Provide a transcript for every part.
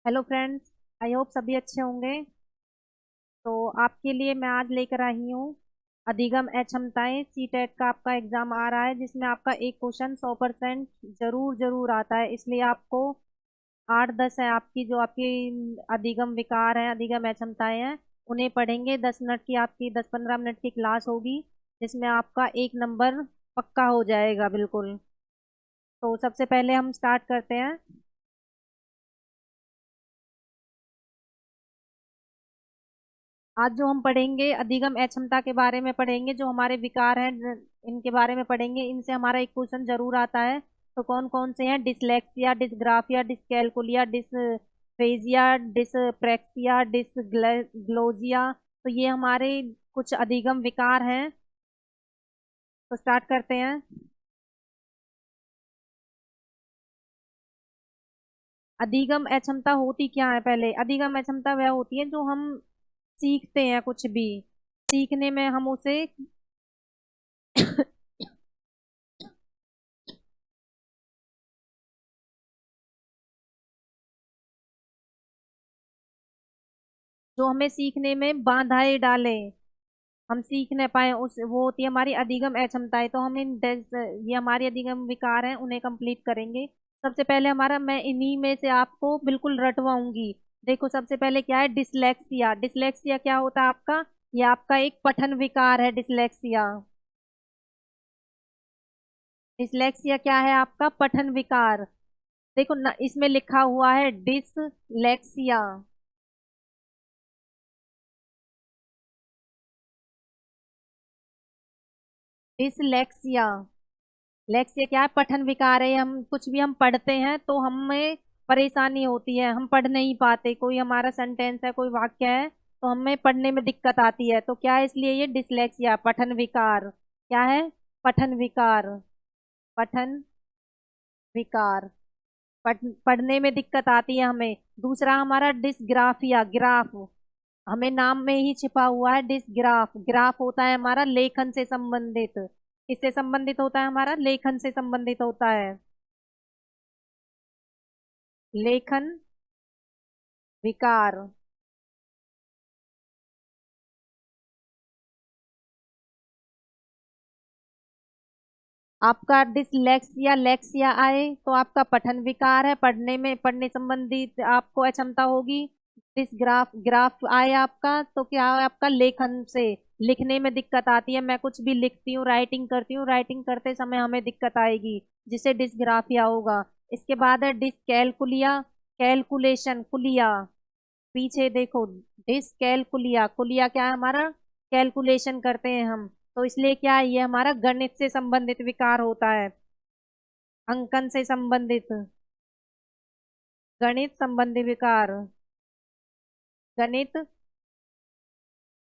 Hello friends. I hope सभी अच्छे होंगे। तो आपके लिए मैं आज लेकर आई हूँ अधिगम अक्षमताएं। सीटेट का आपका एग्जाम आ रहा है जिसमें आपका एक क्वेश्चन 100% जरूर जरूर आता है, इसलिए आपको 8-10 है आपकी जो आपकी अधिगम विकार हैं, अधिगम अक्षमताएं हैं, उन्हें पढ़ेंगे। 10 मिनट की आपकी 10-15 मिनट की क्लास होगी जिसमें आपका एक नंबर पक्का हो जाएगा बिल्कुल। तो सबसे पहले हम स्टार्ट करते हैं। आज जो हम पढ़ेंगे अधिगम अक्षमता के बारे में पढ़ेंगे, जो हमारे विकार हैं इनके बारे में पढ़ेंगे। इनसे हमारा एक क्वेश्चन जरूर आता है। तो कौन कौन से हैं? Dyslexia, dysgraphia, dyscalculia, dysphagia, dyspraxia, dysglossia. तो ये हमारे कुछ अधिगम विकार हैं। तो स्टार्ट करते हैं। अधिगम अक्षमता होती क्या है? पहले अधिगम अक्षमता वह होती है जो हम सीखते हैं कुछ भी। सीखने में हम उसे जो हमें सीखने में बाधाएं डाले, हम सीख न पाए, उस वो होती है हमारी अधिगम अक्षमताएं। तो हम ये हमारी अधिगम विकार हैं, उन्हें कंप्लीट करेंगे। सबसे पहले हमारा, मैं इन्हीं में से आपको बिल्कुल रटवाऊंगी। देखो सबसे पहले क्या है? डिसलेक्सिया। डिसलेक्सिया क्या होता है आपका? ये आपका एक पठन विकार है डिसलेक्सिया। डिसलेक्सिया क्या है आपका? पठन विकार। देखो न, इसमें लिखा हुआ है डिसलेक्सिया। डिसलेक्सिया, लेक्सिया क्या है? पठन विकार है। हम कुछ भी हम पढ़ते हैं तो हमें परेशानी होती है, हम पढ़ नहीं पाते। कोई हमारा सेंटेंस है, कोई वाक्य है, तो हमें पढ़ने में दिक्कत आती है। तो क्या है? इसलिए ये डिसलेक्सिया, पठन विकार। क्या है? पठन विकार। पठन विकार। पढ़ने में दिक्कत आती है हमें। दूसरा हमारा डिसग्राफिया, ग्राफ। हमें नाम में ही छिपा हुआ है डिसग्राफ। ग्राफ होता है हमारा लेखन से संबंधित। किससे संबंधित होता है? हमारा लेखन से संबंधित होता है। लेखन विकार। आपका डिसलेक्सिया, लेक्सिया आए तो आपका पठन विकार है, पढ़ने में, पढ़ने संबंधित आपको अक्षमता होगी। डिसग्राफ, ग्राफ आए आपका तो क्या है? आपका लेखन से, लिखने में दिक्कत आती है। मैं कुछ भी लिखती हूँ, राइटिंग करती हूँ, राइटिंग करते समय हमें दिक्कत आएगी, जिसे डिसग्राफिया होगा। इसके बाद है डिसकैलकुलिया। कैलकुलेशन, कुलिया, पीछे देखो। डिसकैलकुलिया, कुलिया क्या है हमारा? कैलकुलेशन करते हैं हम, तो इसलिए क्या है? ये हमारा गणित से संबंधित विकार होता है, अंकन से संबंधित, गणित संबंधी विकार। गणित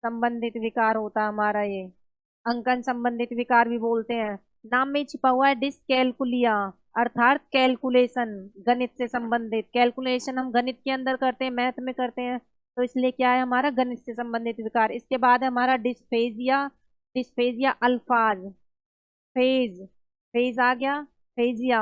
संबंधित विकार होता है हमारा ये, अंकन संबंधित विकार भी बोलते हैं। नाम में ही छिपा हुआ है डिसकैलकुलिया, अर्थात कैलकुलेशन, गणित से संबंधित। कैलकुलेशन हम गणित के अंदर करते हैं, मैथ में करते हैं, तो इसलिए क्या है? हमारा गणित से संबंधित विकार। इसके बाद है हमारा डिस्फेजिया। डिस्फेजिया अल्फाज, फेज, फेज आ गया, फेजिया।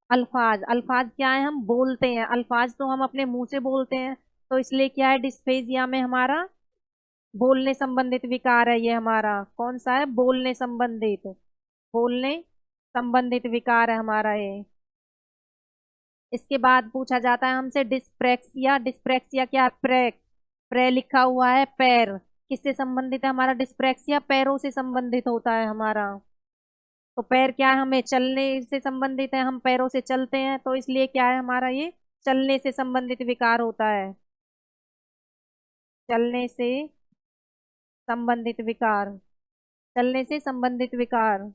अल्फाज, अल्फाज क्या है? हम बोलते हैं, अल्फाज तो हम अपने मुंह से बोलते हैं, तो इसलिए क्या है? डिस्फेजिया में हमारा बोलने संबंधित विकार है। ये हमारा कौन सा है? बोलने संबंधित, बोलने संबंधित विकार है हमारा ये। इसके बाद पूछा जाता है हमसे डिस्प्रेक्सिया। डिस्प्रेक्सिया क्या है? प्रे लिखा हुआ है, पैर। किससे संबंधित है हमारा डिस्प्रेक्सिया? पैरों से संबंधित होता है हमारा। तो पैर क्या है? हमें चलने से संबंधित है, हम पैरों से चलते हैं, तो इसलिए क्या है हमारा? ये चलने से संबंधित विकार होता है, चलने से संबंधित विकार, चलने से संबंधित विकार।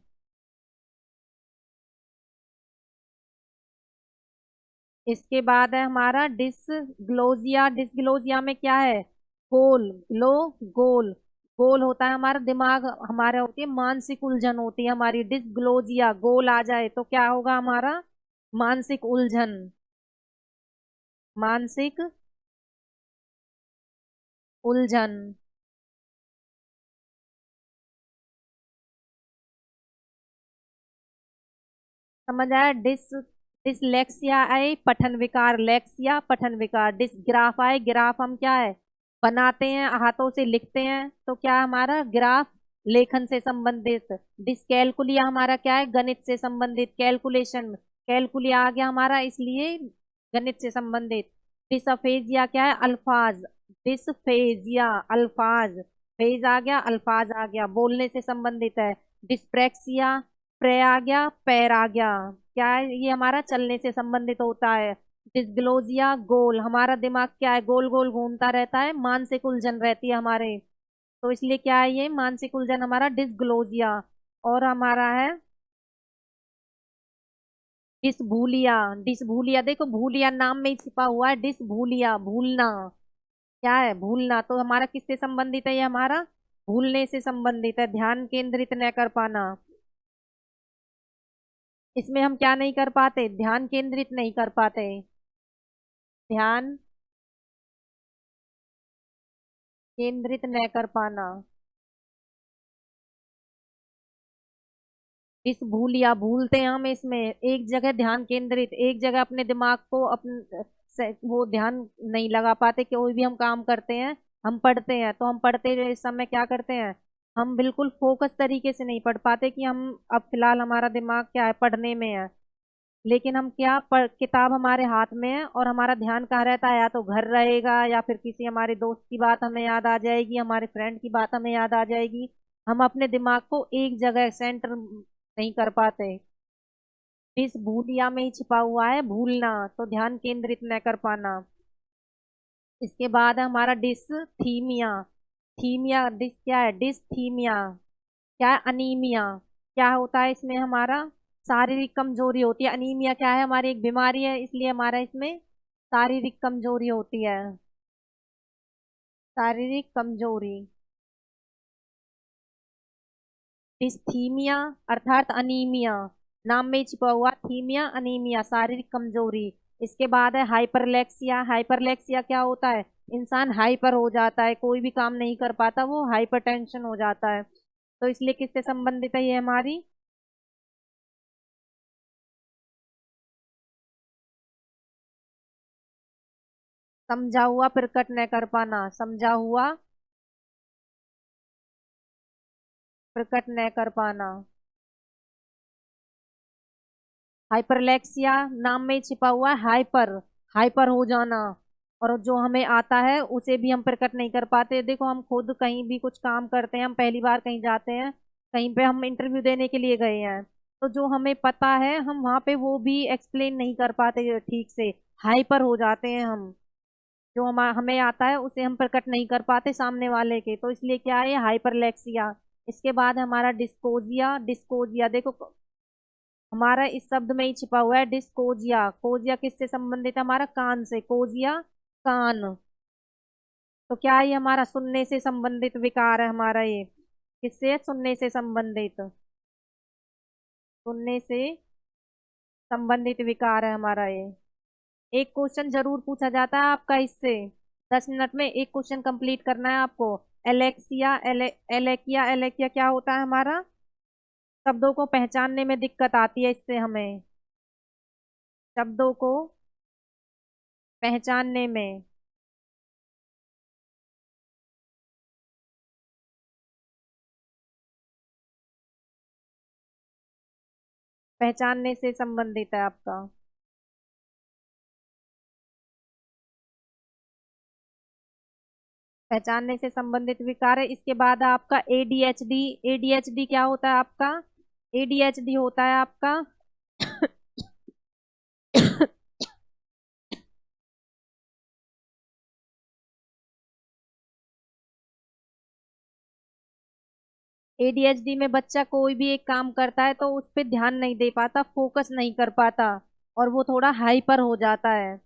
इसके बाद है हमारा डिसग्लोजिया। डिसग्लोजिया में क्या है? गोल, ग्लो, गोल। गोल होता है हमारा दिमाग, हमारा होती है मानसिक उलझन होती है हमारी। डिसग्लोजिया, गोल आ जाए तो क्या होगा हमारा? मानसिक उलझन, मानसिक उलझन। समझ आया? डिसलेक्सिया आए पठन विकार, लेक्सिया पठन विकार। डिसग्राफ आए, ग्राफ हम क्या है, बनाते हैं हाथों से, लिखते हैं, तो क्या हमारा ग्राफ लेखन से संबंधित। डिसकैलकुलिया हमारा क्या है, गणित से संबंधित, कैलकुलेशन, कैलकुलिया आ गया हमारा, इसलिए गणित से संबंधित। डिसअफेजिया क्या है, अल्फाज, डिसफेजिया अल्फाज, फेज आ गया, अल्फाज आ गया, बोलने से संबंधित है। डिस्प्रैक्सिया, प्रे आ गया, पैर आ गया, क्या है, ये हमारा चलने से संबंधित होता है। डिस्ग्लोजिया, गोल, हमारा दिमाग क्या है, गोल गोल घूमता रहता है, मानसिक उलझन रहती है हमारे, तो इसलिए क्या है, ये मानसिक उलझन हमारा डिस्ग्लोजिया। और हमारा है डिसभूलिया। डिसभूलिया देखो, भूलिया नाम में ही छिपा हुआ है, डिसभूलिया भूलना, क्या है, भूलना, तो हमारा किससे संबंधित है, ये हमारा भूलने से संबंधित है। ध्यान केंद्रित न कर पाना, इसमें हम क्या नहीं कर पाते, ध्यान केंद्रित नहीं कर पाते। ध्यान केंद्रित न कर पाना। इस भूलिया, भूलते हैं हम, इसमें एक जगह ध्यान केंद्रित, एक जगह अपने दिमाग को वो ध्यान नहीं लगा पाते, कोई भी हम काम करते हैं, हम पढ़ते हैं, तो हम पढ़ते हुए इस समय क्या करते हैं, हम बिल्कुल फोकस तरीके से नहीं पढ़ पाते कि हम अब फिलहाल हमारा दिमाग क्या है, पढ़ने में है। लेकिन हम क्या किताब हमारे हाथ में है और हमारा ध्यान कहाँ रहता है, या तो घर रहेगा, या फिर किसी हमारे दोस्त की बात हमें याद आ जाएगी, हमारे फ्रेंड की बात हमें याद आ जाएगी, हम अपने दिमाग को एक जगह सेंटर नहीं कर पाते। इस भूलिया में ही छिपा हुआ है भूलना, तो ध्यान केंद्रित न कर पाना। इसके बाद है हमारा डिसथीमिया। थीमिया, डिस क्या है, डिसथीमिया क्या है, अनीमिया। क्या होता है इसमें, हमारा शारीरिक कमजोरी होती है। अनीमिया क्या है, हमारी एक बीमारी है, इसलिए हमारा इसमें शारीरिक कमजोरी होती है, शारीरिक कमजोरी। डिस्थीमिया अर्थात अनीमिया, नाम में ही छिपा हुआ, थीमिया अनीमिया, शारीरिक कमजोरी। इसके बाद है हाइपरलेक्सिया। हाइपरलेक्सिया क्या होता है, इंसान हाइपर हो जाता है, कोई भी काम नहीं कर पाता, वो हाइपर टेंशन हो जाता है, तो इसलिए किससे संबंधित है ये हमारी, समझा हुआ प्रकट न कर पाना, समझा हुआ प्रकट न कर पाना। हाइपरलेक्सिया नाम में ही छिपा हुआ है, हाइपर, हाइपर हो जाना, और जो हमें आता है उसे भी हम प्रकट नहीं कर पाते। देखो हम खुद कहीं भी कुछ काम करते हैं, हम पहली बार कहीं जाते हैं, कहीं पे हम इंटरव्यू देने के लिए गए हैं, तो जो हमें पता है हम वहां पे वो भी एक्सप्लेन नहीं कर पाते ठीक से, हाइपर हो जाते हैं हम, जो हमें आता है उसे हम प्रकट नहीं कर पाते सामने वाले के, तो इसलिए क्या है, हाइपरलेक्सिया। इसके बाद हमारा डिस्कोजिया। डिस्कोजिया देखो, हमारा इस शब्द में ही छिपा हुआ है डिस्कोजिया। कोजिया किससे संबंधित है, हमारा कान से, कोजिया कान, तो क्या है, ये हमारा सुनने से संबंधित विकार है हमारा, ये किससे है, सुनने से संबंधित, सुनने से संबंधित विकार है हमारा ये। एक क्वेश्चन जरूर पूछा जाता है आपका इससे, 10 मिनट में एक क्वेश्चन कंप्लीट करना है आपको। एलेक्सिया, एलेकिया, एलेकिया क्या होता है हमारा, शब्दों को पहचानने में दिक्कत आती है इससे हमें, शब्दों को पहचानने में, पहचानने से संबंधित है आपका, पहचानने से संबंधित विकार है। इसके बाद आपका एडीएचडी। एडीएचडी क्या होता है आपका, एडीएचडी होता है आपका एडीएचडी में बच्चा कोई भी एक काम करता है तो उस पर ध्यान नहीं दे पाता, फोकस नहीं कर पाता, और वो थोड़ा हाइपर हो जाता है,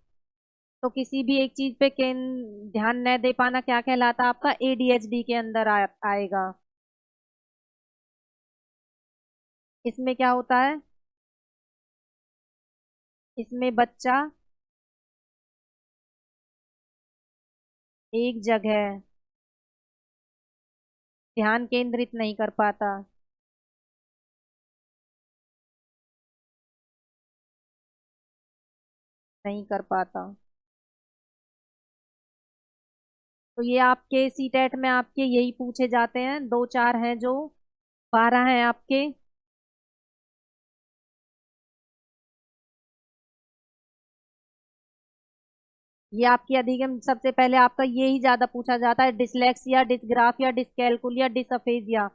तो किसी भी एक चीज पे ध्यान न दे पाना क्या कहलाता है आपका, एडीएचडी के अंदर आएगा। इसमें क्या होता है, इसमें बच्चा एक जगह ध्यान केंद्रित नहीं कर पाता। नहीं कर पाता। तो ये आपके सीटेट में आपके यही पूछे जाते हैं, दो चार हैं जो, 12 हैं आपके। ये आपकी अधिगम, सबसे पहले आपका यही ज्यादा पूछा जाता है, डिसलेक्सिया, डिसग्राफिया, डिसकैलकुलिया, डिसअफेजिया।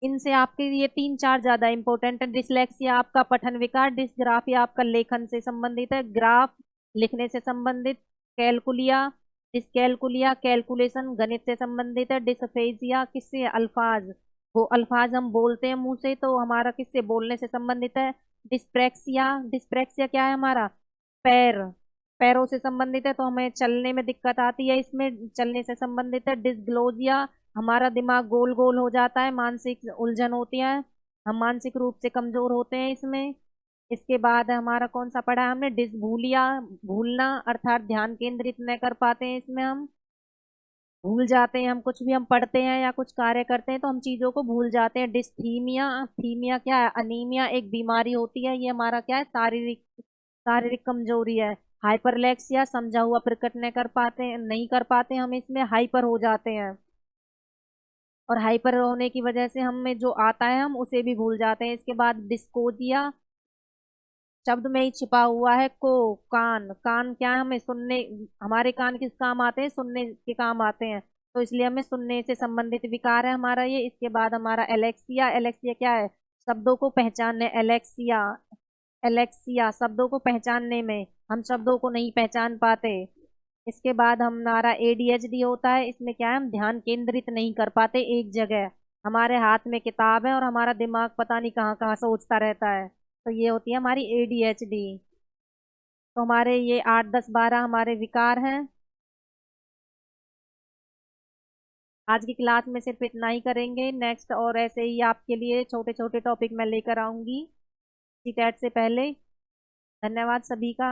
इनसे आपके ये तीन चार ज्यादा इंपॉर्टेंट है। डिसलेक्सिया आपका पठन विकार, डिसग्राफिया आपका लेखन से संबंधित है, ग्राफ लिखने से संबंधित, कैलकुलिया, डिसकैलकुलिया कैलकुलेशन गणित से संबंधित है, डिसअफेजिया किससे, अल्फाज, वो अल्फाज हम बोलते हैं मुंह से तो हमारा किससे, बोलने से संबंधित है। डिस्प्रैक्सिया, डिस्प्रैक्सिया क्या है हमारा, पैर, पैरों से संबंधित है तो हमें चलने में दिक्कत आती है, इसमें चलने से संबंधित है। डिसग्लोजिया हमारा दिमाग गोल गोल हो जाता है, मानसिक उलझन होती है, हम मानसिक रूप से कमजोर होते हैं इसमें। इसके बाद हमारा कौन सा पढ़ा है हमने, डिसभूलिया, भूलना अर्थात ध्यान केंद्रित न कर पाते हैं, इसमें हम भूल जाते हैं, हम कुछ भी हम पढ़ते हैं या कुछ कार्य करते हैं तो हम चीजों को भूल जाते हैं। डिस्थीमिया, थीमिया क्या है, अनीमिया एक बीमारी होती है, ये हमारा क्या है, शारीरिक शारीरिक कमजोरी है। हाइपरलेक्सिया समझा हुआ प्रकट नहीं कर पाते हम, इसमें हाइपर हो जाते हैं, और हाइपर होने की वजह से हमें जो आता है हम उसे भी भूल जाते हैं। इसके बाद डिस्कोजिया, शब्द में ही छिपा हुआ है को, कान, कान क्या है, हमें सुनने, हमारे कान किस काम आते हैं, सुनने के काम आते हैं, तो इसलिए हमें सुनने से संबंधित विकार है हमारा ये। इसके बाद हमारा एलेक्सिया, एलेक्सिया क्या है, शब्दों को पहचानने, एलेक्सिया, एलेक्सिया शब्दों को पहचानने में, हम शब्दों को नहीं पहचान पाते। इसके बाद हमारा एडीएचडी होता है, इसमें क्या है, हम ध्यान केंद्रित नहीं कर पाते एक जगह, हमारे हाथ में किताब है और हमारा दिमाग पता नहीं कहाँ कहाँ सोचता रहता है, तो ये होती है हमारी एडीएचडी। तो हमारे ये 8 10 12 हमारे विकार हैं। आज की क्लास में सिर्फ इतना ही करेंगे, नेक्स्ट और ऐसे ही आपके लिए छोटे छोटे टॉपिक मैं लेकर आऊंगी सीटेट से पहले। धन्यवाद सभी का।